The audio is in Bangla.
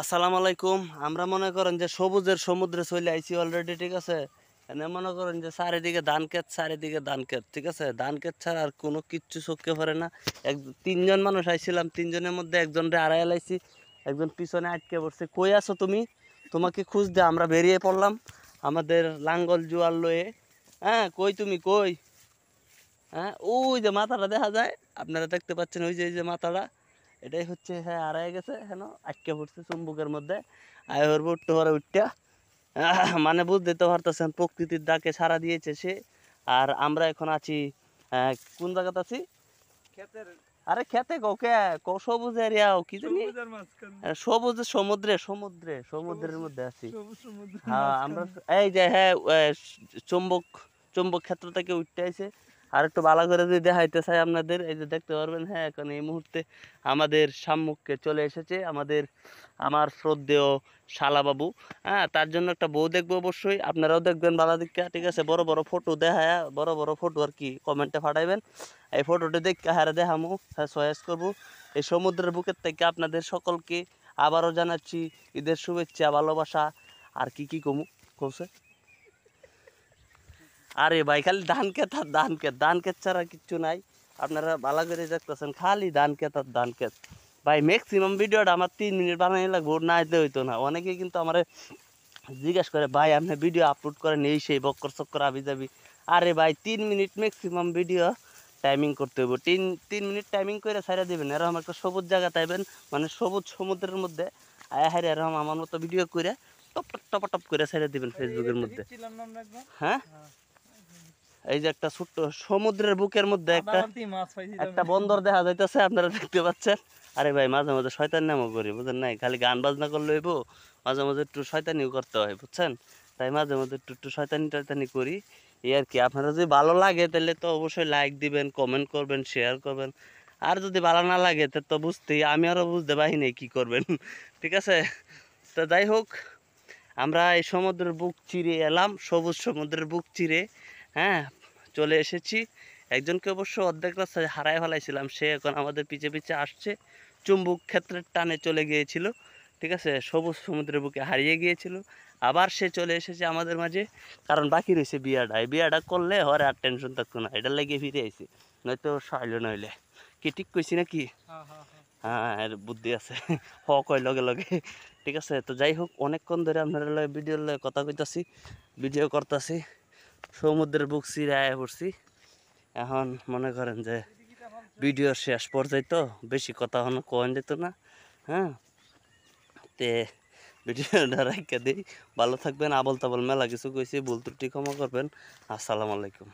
আসসালামু আলাইকুম। আমরা মনে করেন যে সবুজের সমুদ্রে চলে আইছি অলরেডি, ঠিক আছে। এনে মনে করেন যে চারিদিকে ধান ক্ষেত, চারিদিকে ধান ক্ষেত, ঠিক আছে। ধান ক্ষেত ছাড়া আর কোনো কিচ্ছু চোখে পড়ে না। তিনজন মানুষ আইছিলাম, তিনজনের মধ্যে একজনরে আড়াই লাইছি, একজন পিছনে আটকে পড়ছে। কই আছো তুমি? তোমাকে খুঁজতে আমরা বেরিয়ে পড়লাম আমাদের লাঙ্গল জুয়াল লয়ে। হ্যাঁ, কই তুমি কই? হ্যাঁ, ওই যে মাথাটা দেখা যায়, আপনারা দেখতে পাচ্ছেন, ওই যে মাথাটা, এটাই হচ্ছে। হ্যাঁ, আড়াই গেছে হেন, আটকে পড়ছে চুম্বকের মধ্যে। আয় ওর উঠতে পারে উঠটা, মানে বুঝতে তো পারতেছেন, প্রকৃতির ডাকে সাড়া দিয়েছে সে। আর আমরা এখন আছি কোন জায়গাতে আছি? আরে খেতে কোকে কো সবুজ এরিয়া কি জানি, সবুজ সমুদ্রে সমুদ্রে সমুদ্রের মধ্যে আছি। হ্যাঁ আমরা এই যে হ্যাঁ চুম্বক চুম্বক ক্ষেত্র থেকে উঠতে আইছে। আর একটু ভালো করে যদি দেখাইতে চাই আপনাদের, এই যে দেখতে পারবেন। হ্যাঁ, এখন এই মুহূর্তে আমাদের সম্মুখে চলে এসেছে আমার শ্রদ্ধেয় শালাবাবু। হ্যাঁ, তার জন্য একটা বউ দেখবো অবশ্যই, আপনারাও দেখবেন ভালো দিকটা, ঠিক আছে। বড় বড় ফটো দেখায়, বড় বড় ফটো আর কি কমেন্টে পাঠাইবেন। এই ফটোটি দেখে হ্যাঁ দেখামু, হ্যাঁ চয়েস করবো। এই সমুদ্রের বুকের থেকে আপনাদের সকলকে আবারও জানাচ্ছি ঈদের শুভেচ্ছা, ভালোবাসা। আর কি কি কমু কৌছে। আরে ভাই খালি ধান ক্ষেত আর ধান ক্ষেত, ধান ক্ষেত ছাড়া কিচ্ছু নাই। আপনারা ভালো করে দেখতেছেন, খালি ধান ক্ষেত আর ধান ক্ষেত। ভাই ম্যাক্সিমাম ভিডিওটা আমার 3 মিনিট বানাই লাগবে, না এতে হইতো না। অনেকেই কিন্তু আমার জিজ্ঞেস করে, ভাই আপনি ভিডিও আপলোড করেন এই সেই বক্কর চক্কর আবি যাবি। আরে ভাই 3 মিনিট ম্যাক্সিমাম ভিডিও টাইমিং করতে হইব। 3 মিনিট টাইমিং করে ছাইড়া দিবেন। এরকম একটা সবুজ জায়গা পাইবেন, মানে সবুজ সমুদ্রের মধ্যে আয়া হারে এরকম আমার মতো ভিডিও করে টপ টপ টপ করে ছাইড়া দিবেন ফেসবুকের মধ্যে। হ্যাঁ, এই যে একটা ছোট্ট সমুদ্রের বুকের মধ্যে একটা একটা বন্দর দেখা যাইতেছে, আপনারা দেখতে পাচ্ছেন। আরে ভাই মাঝে মাঝে শয়তান নামও করি, বুঝেন নাই? খালি গান বাজনা করলে হইব, মাঝে মাঝে একটু শয়তানিও করতে হয়, বুঝছেন। তাই মাঝে মাঝে একটু একটু শয়তানি টয়তানি করি, এই আর কি। আপনারা যদি ভালো লাগে তাহলে তো অবশ্যই লাইক দিবেন, কমেন্ট করবেন, শেয়ার করবেন। আর যদি ভালো না লাগে তো বুঝতেই, আমি আরও বুঝতে পারি নাই কী করবেন, ঠিক আছে। তো যাই হোক, আমরা এই সমুদ্রের বুক চিরে এলাম, সবুজ সমুদ্রের বুক চিরে। হ্যাঁ, চলে এসেছি। একজনকে অবশ্য অর্ধেক রাস্তায় হারায় ফেলাইছিলাম, সে এখন আমাদের পিছে পিছে আসছে। চুম্বক ক্ষেত্রের টানে চলে গিয়েছিল, ঠিক আছে, সবুজ সমুদ্রের বুকে হারিয়ে গিয়েছিল। আবার সে চলে এসেছে আমাদের মাঝে, কারণ বাকি রয়েছে বিয়াটা। এই বিয়াটা করলে হরে আর টেনশন থাকতো না, এটা লেগে ফিরে আইছি, নয়তো সাইল নইলে। কি ঠিক কইছি নাকি? হ্যাঁ, এর বুদ্ধি আছে, হ কয় লগে লগে, ঠিক আছে। তো যাই হোক, অনেকক্ষণ ধরে আপনারা ভিডিওর কথা কইতাছি, ভিডিও করতেছি, সমুদ্রের বুক চিরে আয়া পড়ছি। এখন মনে করেন যে ভিডিওর শেষ পর্যায়ে, তো বেশি কথা এখনো কন যেত না। হ্যাঁ, তে ভিডিওটা রাইখা দিই। ভালো থাকবেন। আবল তাবল মেলা কিছু কইছি, ভুল ত্রুটি ক্ষমা করবেন। আসসালামু আলাইকুম।